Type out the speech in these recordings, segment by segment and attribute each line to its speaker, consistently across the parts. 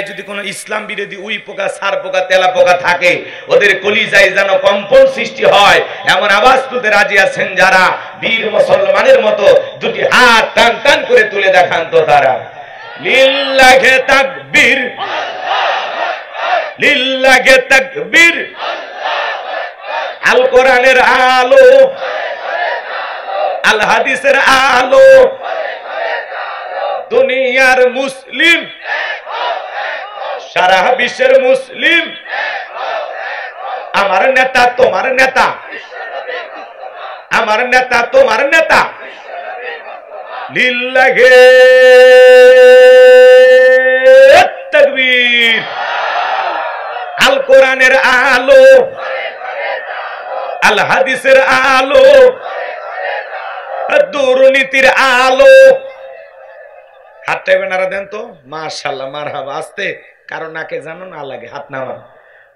Speaker 1: যদি কোনো ইসলাম বিরোধী উই পোকা, সার পোকা, তেলা পোকা থাকে, ওদের কলিজায় যেন কম্পন সৃষ্টি হয় এমন আওয়াজ তুলতে রাজি আছেন যারা? বীর মুসলমানের মতো দুটি হাত টান টান করে তুলে দেখান তো তারা। লিল্লাহে তাকবীর, লিল্লাহে তাকবীর। আল কোরআনের আলো, আল হাদিসের আলো, দুনিয়ার মুসলিম, সারা বিশ্বের মুসলিম। আমার নেতা তোমার নেতা, আমার নেতা তোমার নেতা। লিল্লাহে তাকবীর। আল কোরআনের আলো, আল হাদিসের আলো, দুর্নীতির আলো। হাতটা বেনারা দেন তো। মাশাআল্লাহ, মারহাবা। আস্তে, কারণ নাকে জানো না লাগে, হাত নামান।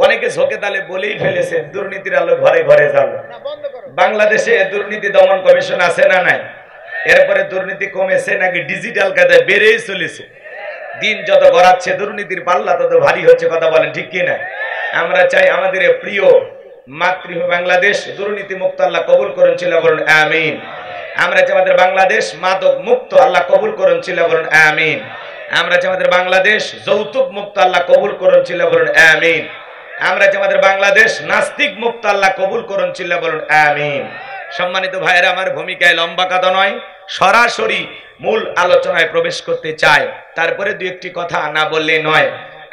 Speaker 1: অনেকে ঝোঁকে তালে বলেই ফেলেছে দুর্নীতির আলো ঘরে ঘরে যাবে। বাংলাদেশে দুর্নীতি দমন কমিশন আছে না নাই? এরপরে দুর্নীতি কমেছে নাকি ডিজিটাল কায়দায় বেড়েই চলেছে? দিন যত গড়াচ্ছে দুর্নীতির পাল্লা তত ভারী হচ্ছে। কথা বলেন ঠিক কি না? আমরা চাই আমাদের প্রিয় মাতৃভূমি বাংলাদেশ দুর্নীতি মুক্ত আল্লাহ কবুল করেন, ছিল বলুন আমিন। আমরা চাই আমাদের বাংলাদেশ মাদক মুক্ত আল্লাহ কবুল করেন, ছিল বলুন আমিন। আমরা চাই আমাদের বাংলাদেশ যৌতুক মুক্ত আল্লাহ কবুল করেন, ছিল বলুন আমিন। আমরা চাই আমাদের বাংলাদেশ নাস্তিক মুক্ত আল্লাহ কবুল করেন, ছিল বলুন আমিন। সম্মানিত ভাইয়েরা, আমার ভূমিকায় লম্বা কথা নয়, সরাসরি মূল আলোচনায় প্রবেশ করতে চাই। তারপরে দু একটি কথা না বললে নয়।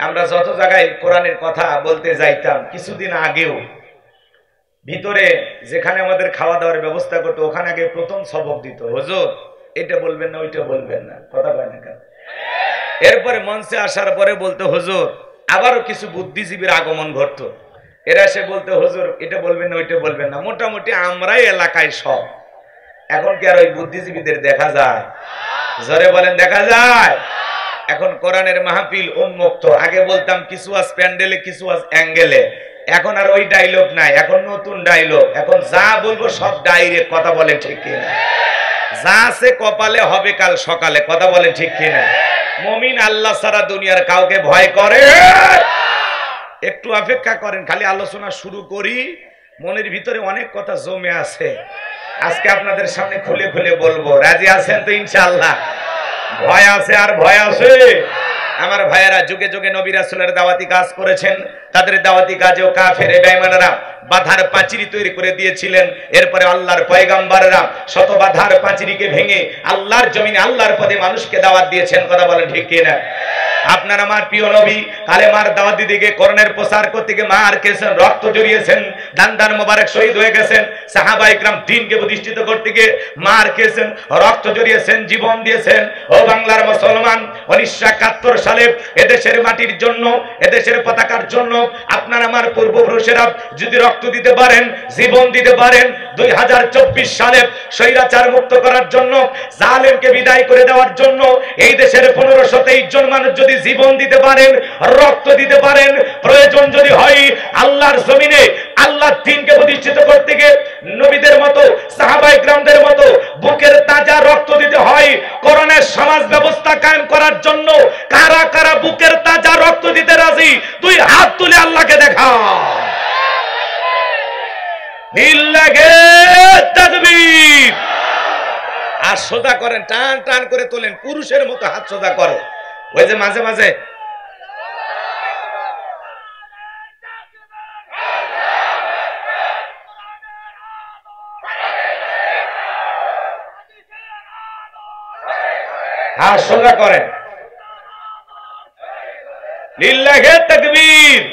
Speaker 1: আমরা যত জায়গায় কোরআনের কথা বলতে যাইতাম, কিছুদিন আগেও ভিতরে যেখানে আমাদের খাওয়া দাওয়ার ব্যবস্থা করতো, ওখানে আগে প্রথম সবক দিত, হুজুর এটা বলবেন না, ওইটা বলবেন না। কথা কয় না কেন? এরপরে মঞ্চে আসার পরে বলতো হুজুর, আবারও কিছু বুদ্ধিজীবীর আগমন ঘটতো। এরা এসে বলতে হুজুর এটা বলবেন না, ওইটা বলবেন না। মোটামুটি আমরাই এলাকায় সব। এখন কি আর ওই বুদ্ধিজীবীদের দেখা যায়? জোরে বলেন, দেখা যায়? এখন কোরআনের মাহফিল উন্মুক্ত। আগে বলতাম কিছু আজ প্যান্ডেলে, কিছু আজ অ্যাঙ্গেলে। এখন আর ওই ডায়লগ নাই, এখন নতুন ডায়লগ। এখন যা বলবো সব ডাইরেক্ট। কথা বলেন ঠিক কিনা? যা আছে কপালে হবে কাল সকালে। কথা বলেন ঠিক কিনা? মুমিন আল্লাহ ছাড়া দুনিয়ার কাউকে ভয় করে। একটু অপেক্ষা করেন, খালি আলোচনা শুরু করি। মনের ভিতরে অনেক কথা জমে আছে, আজকে আপনাদের সামনে খুলে খুলে বলবো। রাজি আছেন তো ইনশাআল্লাহ? ভয় আছে আর ভয় আছে। আমার ভাইয়েরা যুগে যুগে নবী রাসূলের দাওয়াতি কাজ করেছেন। তাদের দাওয়াতি কাজেও কাফের বেঈমানরা বাধার পাঁচিরি তৈরি করে দিয়েছিলেন। এরপরে আল্লাহর পয়গম্বররা শত বাধার পাঁচিরিকে ভেঙে আল্লাহর জমিনে আল্লাহর পথে মানুষকে দাওয়াত দিয়েছেন। কথা বলেন ঠিক কিনা? আপনার আমার প্রিয় নবী কালেমার দাওয়াত দিতে গিয়ে কোরআনের প্রচার করতে গিয়ে মার খেয়েছেন, রক্ত জড়িয়েছেন, দান মোবারক শহীদ হয়ে গেছেন। সাহাবা ইকরাম দ্বীনকে প্রতিষ্ঠিত করতে গিয়ে মার খেয়েছেন, রক্ত জড়িয়েছেন, জীবন দিয়েছেন। ও বাংলার মুসলমান, 1971 সালে এদেশের মাটির জন্য, এদেশের পতাকার জন্য আপনার আমার পূর্বপুরুষেরা যদি রক্ত দিতে পারেন, জীবন দিতে পারেন, 2024 সালে স্বৈরাচার মুক্ত করার জন্য, জালেমকে বিদায় করে দেওয়ার জন্য এই দেশের 1523 জন মানুষ যদি জীবন দিতে পারেন, রক্ত দিতে পারেন, প্রয়োজন যদি হয় আল্লাহর জমিনে আল্লাহর দ্বীনকে প্রতিষ্ঠিত করতে গিয়ে নবীদের মতো, সাহাবায়ে কেরামদের মতো বুকের তাজা রক্ত দিতে হয়, কোরআনের সমাজ ব্যবস্থা কায়েম করার জন্য কারা কারা বুকের তাজা রক্ত দিতে রাজি? তুই হাত তুলে আল্লাহকে দেখা। লিল্লাহি তাকবীর। আর সোজা করেন, টান টান করে তোলেন, পুরুষের মতো হাত সোজা করে। ওই যে মাঝে মাঝে হাত সোজা করেন। লিল্লাহি তাকবীর।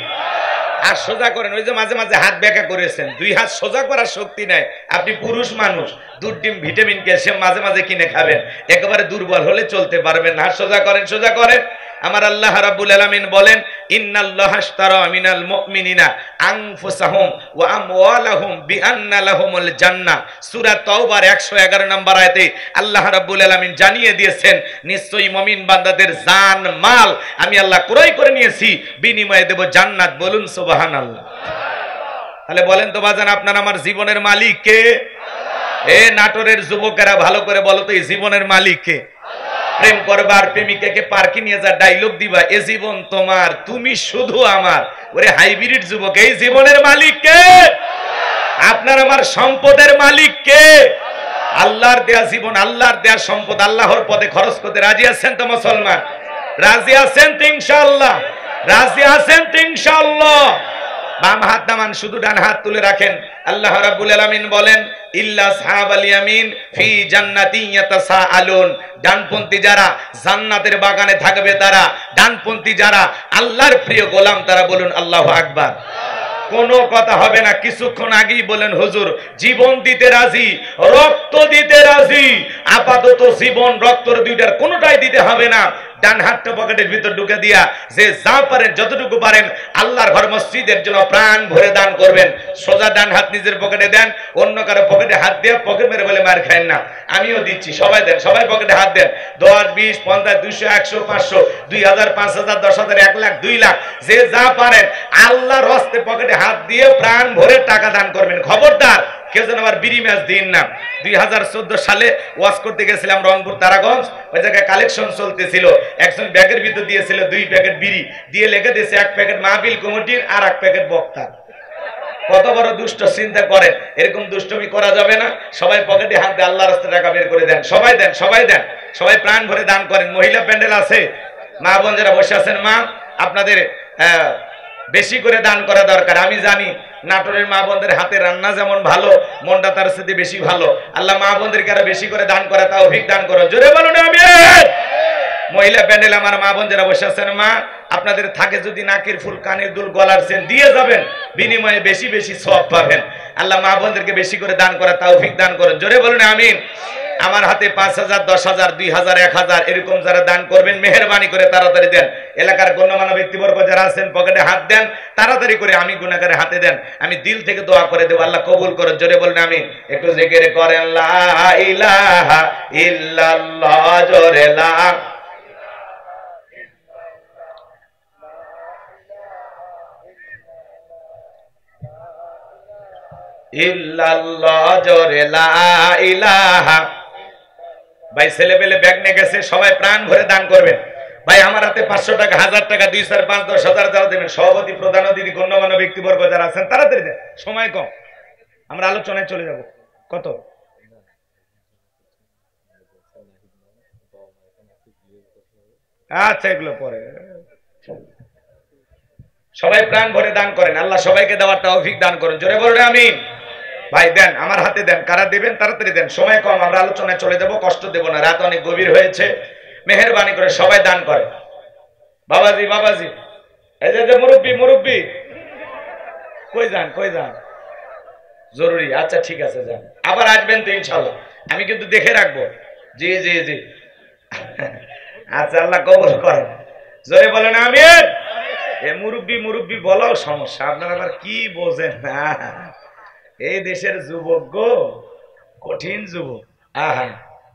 Speaker 1: হাত সোজা করেন। ওই যে মাঝে মাঝে হাত বেঁকা করেছেন, দুই হাত সোজা করার শক্তি নাই। আপনি পুরুষ মানুষ, দুধ ডিম ভিটামিন ক্যালসিয়াম মাঝে মাঝে কিনে খাবেন, একেবারে দুর্বল হলে চলতে পারবেন না। হাত সোজা করেন, সোজা করেন। আমার আল্লাহ রাব্বুল আলামিন বলেন, ইন্নাল্লাহা আশতারা মিনাল মুমিনিনা আনফুসাহুম ওয়া আমওয়ালাহুম বিআন্না লাহুমুল জান্নাহ। সূরা তাওবার 111 নম্বর আয়াতে আল্লাহ রাব্বুল আলামিন জানিয়ে দিয়েছেন, নিশ্চয়ই মুমিন বান্দাদের জান মাল আমি আল্লাহ ক্রয় করে নিয়েছি, বিনিময়ে দেব জান্নাত। বলুন সুবহানাল্লাহ। তাহলে বলেন তো বাজান, আপনার আমার জীবনের মালিক কে? এ নাটোরের যুবকেরা ভালো করে বলো তো, এই জীবনের মালিক কে? প্রেম করবার প্রেমিকাকে পার্কে নিয়ে যা ডায়লগ দিবা, এ জীবন তোমার, তুমি শুধু আমার। ওরে হাইব্রিড যুবক, এই জীবনের মালিক কে? আপনার আমার সম্পদের মালিক কে? আল্লাহর দেয়া জীবন, আল্লাহর দেয়া সম্পদ আল্লাহর পথে খরচ করতে রাজি আছেন তো মুসলমান? রাজি আছেন তো ইনশাআল্লাহ? রাজি আছেন তো ইনশাআল্লাহ? বাম হাত নামান, শুধু ডান হাত তুলে রাখেন। আল্লাহ রাব্বুল আলামিন বলেন, ইল্লা আসহাবাল ইয়ামিন ফি জান্নাতিন ইয়াতাসাআলুন। ডানপন্থী যারা জান্নাতের বাগানে থাকবে তারা, ডানপন্থী যারা আল্লাহর প্রিয় গোলাম তারা বলুন আল্লাহু আকবার। কোনো কথা হবে না। কিছুক্ষণ আগেই বলেন হুজুর জীবন দিতে রাজি, রক্ত দিতে রাজি। আপাতত জীবন রক্তর দুইটার কোনোটাই দিতে হবে না। ডান হাতটা পকেটের ভিতর ঢুকে দিয়া যে যা পারেন যতটুকু পারেন আল্লাহর ঘর মসজিদের জন্য প্রাণ ভরে দান করবেন। সোজা ডান হাত নিজের পকেটে দেন, অন্য কারো পকেটে হাত দিয়ে পকেট মেরে বলে মার খায়েন না। আমিও দিচ্ছি, সবাই দেন, সবাই পকেটে হাত দেন। 10, 20, 50, 200, 100, 500, 2000, 5000, 10,000, 1 লাখ, 2 লাখ, যে যা পারেন আল্লাহর হস্তে পকেটে হাত দিয়ে প্রাণ ভরে টাকা দান করবেন। খবরদার কেউ যেন আবার বিড়ি ম্যাচ দিন না। 2014 সালে ওয়াজ করতে গেছিলাম রংপুর তারাগঞ্জ, ওই জায়গায় কালেকশন চলতেছিল। একজন ব্যাগের ভিতর দিয়েছিল 2 প্যাকেট বিড়ি, দিয়ে লিখে দিয়েছে 1 প্যাকেট মাহফিল কমিটির আর 1 প্যাকেট বক্তার। কত বড় দুষ্ট, চিন্তা করেন। এরকম দুষ্টমি করা যাবে না। সবাই পকেটে হাত দিয়ে আল্লাহর রাস্তায় টাকা বের করে দেন। সবাই দেন, সবাই দেন, সবাই প্রাণ ভরে দান করেন। মহিলা প্যান্ডেল আছে, মা বোন যারা বসে আছেন, মা আপনাদের বেশি করে দান করা দরকার। আমি জানি নাটোরের মা বোনদের হাতে রান্না যেমন ভালো, মনটা তার সাথে বেশি ভালো। আল্লাহ মা বোনদেরকে আরো বেশি করে দান করা তৌফিক দান করুন। জোরে বলুন আমিন। মহিলা প্যান্ডেল আমার মা বোন যারা বসে আছেন, মা আপনাদের থাকে যদি নাকের ফুল, কানের দুল, গলার চেন দিয়ে যাবেন, বিনিময়ে বেশি বেশি সওয়াব পাবেন। আল্লাহ মা বোনদেরকে বেশি করে দান করা তৌফিক দান করুন। জোরে বলুন আমিন। আমার হাতে 5,000, 10,000, 2,000, 1,000 এরকম যারা দান করবেন মেহেরবানি করে তাড়াতাড়ি দেন। এলাকার গণ্যমান্য ব্যক্তিবর্গ যারা আছেন পকেটে হাত দেন, তাড়াতাড়ি করে আমি গুনাহগারে হাতে দেন। আমি দিল থেকে দোয়া করে দেব, আল্লাহ কবুল করুন। জোরে বলুন আমিন। একটু জিকির করেন লা ইলাহা ইল্লাল্লাহ, জোরে লা ইল্লাল্লাহ, জোরে লা ইলাহা। ভাই ছেলে পেলে ব্যাগ নিয়ে গেছে, সবাই প্রাণ ভরে দান করবেন। ভাই আমার হাতে 500 টাকা, 1000 টাকা, 2, 4, 5, 10,000 যারা দেবেন, সভাপতি, প্রধান অতিথি, গণ্যমান্য ব্যক্তিবর্গ যারা আছেন তাড়াতাড়ি দেন, সময় কম, আমরা আলোচনায় চলে যাব। কত? আচ্ছা এগুলো পরে। সবাই প্রাণ ভরে দান করেন, আল্লাহ সবাইকে দেওয়ার তৌফিক দান করুন। জোরে বলুন আমিন। ভাই দেন, আমার হাতে দেন, কারা দেবেন তাড়াতাড়ি দেন, সময় কম, আমরা আলোচনায় চলে যাব, কষ্ট দেব না, রাত অনেক গভীর হয়েছে। মেহেরবানি করে সবাই দান করে। বাবাজি, বাবাজি, এই যে মুরব্বি, মুরব্বি কই যান, কই যান? জরুরি, আচ্ছা ঠিক আছে যান, আবার আসবেন তো ইনশাআল্লাহ, আমি কিন্তু দেখে রাখবো। জি জি জি, আচ্ছা আল্লাহ কবুল করেন। জোরে বলেন আমিন। এ মুরব্বি মুরব্বি বলাও সমস্যা, আপনারা আবার কি বোঝেন না। এই দেশের যুবক গো, কঠিন যুবক। আহা,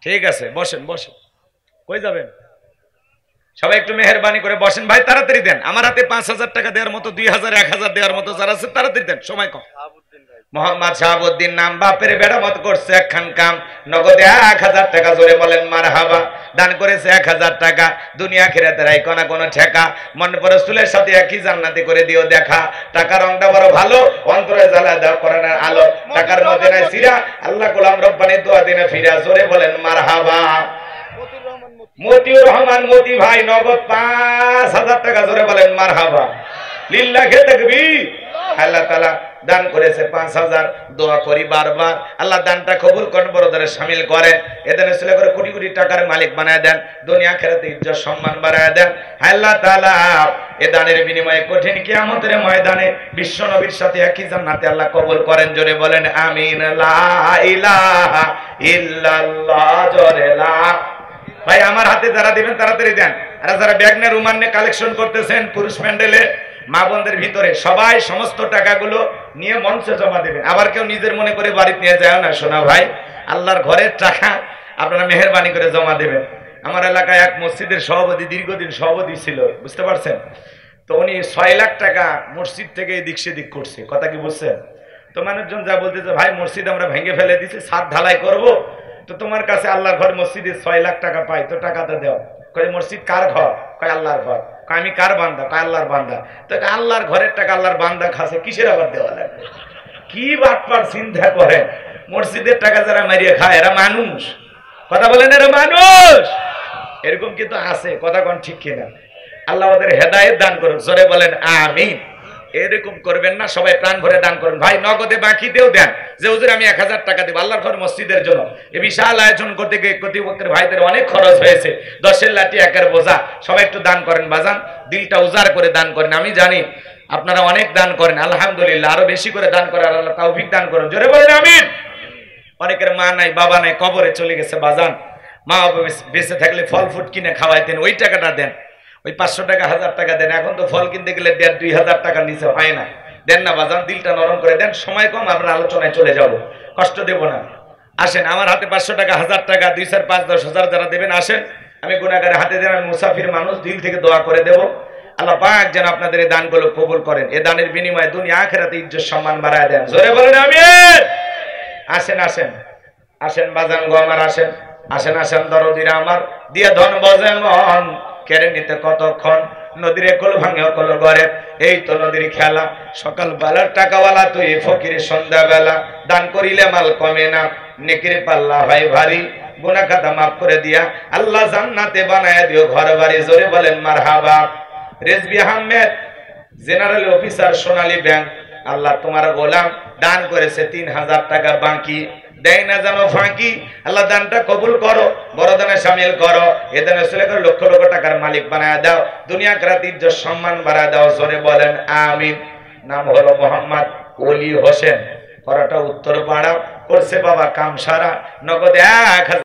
Speaker 1: ঠিক আছে, বসেন বসেন। কই যাবেন? সবাই একটু মেহেরবানি করে বসেন। ভাই তাড়াতাড়ি দেন, আমার হাতে 5,000 টাকা দেওয়ার মতো, 2,000, 1,000 দেওয়ার মতো যারা আছে তাড়াতাড়ি দেন, সময় কম। মোহাম্মদ শাহাবুদ্দিন নাম, বাপের বেড়া মত করছে একখান কাম, নগদে 1,000 টাকা, জোরে বলেন মারহাবা। দান করেছে 1,000 টাকা, দুনিয়া আখিরাতের আই কোনা কোন ঠেকা, মন পরে চুলের সাথে একই জান্নাতি করে দিও দেখা। টাকার রংটা বড় ভালো, অন্তরে জ্বালা দাও কোরআনের আলো, টাকার মধ্যে নাই সিরা, আল্লাহ গোলাম রব্বানি দোয়া দিনে ফিরা, জোরে বলেন মারহাবা। মতিউর রহমান মতি ভাই, নগদ 5,000 টাকা, জোরে বলেন মারহাবা। লিল্লাহি তাকবীর। আল্লাহ তাআলা দান করেছে 5,000, দোয়া করি বারবার আল্লাহ দানটা কবুল করেন, বড়দের শামিল করেন, এদের ছেলে করে কোটি কোটি টাকার মালিক বানায় দেন, দুনিয়া আখিরাতে ইজ্জত সম্মান বাড়ায় দেন। আল্লাহ তাআলা এ দানের বিনিময়ে কঠিন কিয়ামতের ময়দানে বিশ্ব নবীর সাথে একই জান্নাতে আল্লাহ কবুল করেন। জোরে বলেন আমিন। লা ইলাহা ইল্লাল্লাহ, জোরে লা। ভাই আমার হাতে যারা দিবেন তাড়াতাড়ি দেন, আর যারা ব্যাগ নিয়ে রুমান নিয়ে কালেকশন করতেছেন পুরুষ প্যান্ডেলে, মা বোনদের ভিতরে সবাই সমস্ত টাকাগুলো নিয়ে মঞ্চে জমা দেবেন। আবার কেউ নিজের মনে করে বাড়িতে নিয়ে যায় না, শোনা ভাই, আল্লাহর ঘরের টাকা আপনারা মেহেরবানি করে জমা দেবেন। আমার এলাকায় এক মসজিদের সভাপতি, দীর্ঘদিন সভাপতি ছিল, বুঝতে পারছেন তো, উনি 6 লাখ টাকা মসজিদ থেকে এদিক সেদিক করছে। কথা কি বুঝছেন তো? মানুষজন যা বলতেছে, ভাই মসজিদ আমরা ভেঙে ফেলে দিচ্ছি, ছাদ ঢালাই করব, তো তোমার কাছে আল্লাহর ঘর মসজিদে 6 লাখ টাকা পাই, তো টাকাটা দাও। কয় মসজিদ কার ঘর? কয় আল্লাহর ঘর। কয় আমি কার বান্দা? কয় আল্লাহর বান্দা। তো আল্লাহর ঘরের টাকা আল্লাহর বান্দা খাসে, কিসের আবার দেওয়া লাগবে? কি বাটপার চিন্তা করে। মসজিদের টাকা যারা মারিয়ে খায় এরা মানুষ? কথা বলেন, এরা মানুষ? এরকম কিন্তু আছে, কথা কোন ঠিক কিনা? আল্লাহ আমাদের হেদায়েত দান করুন, জোরে বলেন আমিন। এরকম করবেন না, সবাই প্রাণ ভরে দান করুন। ভাই নগদে বাকিতেও দেন, যে হুজুর আমি 1000 টাকা দেব আল্লাহর ঘর মসজিদের জন্য। এই বিশাল আয়োজন করতে গিয়ে কর্তৃপক্ষের ভাইদের অনেক খরচ হয়েছে, 10-এর লাঠি 1-এর বোঝা। সবাই একটু দান করেন বাজান, দিলটা উজাড় করে দান করেন। আমি জানি আপনারা অনেক দান করেন, আলহামদুলিল্লাহ। আরো বেশি করে দান করার আল্লাহ তৌফিক দান করুন, জোরে বলেন আমিন। অনেকের মা নাই, বাবা নাই, কবরে চলে গেছে বাজান। মা বাবা বেঁচে থাকলে ফল ফুট কিনে খাওয়াইতেন, ওই টাকাটা দেন। ওই 500 টাকা 1000 টাকা দেন। এখন তো ফল কিনতে গেলে 1500-2000 টাকা নিচে হয় না। দেন না বাজান, দিলটা নরম করে দেন। সময় কম, আমরা আলোচনায় চলে যাব, কষ্ট দেব না। আসেন আমার হাতে 500 টাকা 1000 টাকা 2, 4, 5, 10,000 যারা দেবেন আসেন। আমি গুনাহগারের হাতে দেন, আমি মুসাফির মানুষ, দিল থেকে দোয়া করে দেব। আল্লাহ পাক যেন আপনাদের এই দানগুলো কবুল করেন। এই দানের বিনিময়ে দুনিয়া আখিরাতে ইজ্জত সম্মান বাড়ায় দেন, জোরে বলেন আমিন। আসেন আসেন আসেন বাজান গো আমার, আসেন আসেন আসেন দরদিরা আমার, দিয়ে ধন বজে মন কেড়ে নিতে কতক্ষণ। নদীরে কোল ভাঙে কোল গড়ে, এই তো নদীর খেলা। সকাল বেলার টাকাওয়ালা তুই ফকির সন্ধ্যা বেলা। দান করিলে মাল কমে না, নেকির পাল্লা হয় ভারী। গুনাহ খাতা মাফ করে দিয়া আল্লাহ জান্নাতে বানায় দিও ঘর বাড়ি, জোরে বলেন মারহাবা। রেজবি আহমেদ, জেনারেল অফিসার, সোনালী ব্যাংক। আল্লাহ তোমার গোলাম দান করেছে 3000 টাকা, বাকি দেয় না জানো ফাঁকি। আল্লাহ দানটা কবুল করো, বড় দানে শামিল করো। এ দানে ছেলে করে লক্ষ লক্ষ টাকার মালিক বানায় দাও, দুনিয়া আখিরাত ইজ্জত সম্মান বাড়ায় দাও, জোরে বলেন আমিন। নাম হলো মোহাম্মদ ওলি হোসেন, করাটা উত্তর পাড়া, করছে বাবা কামসারা। নগদে 1000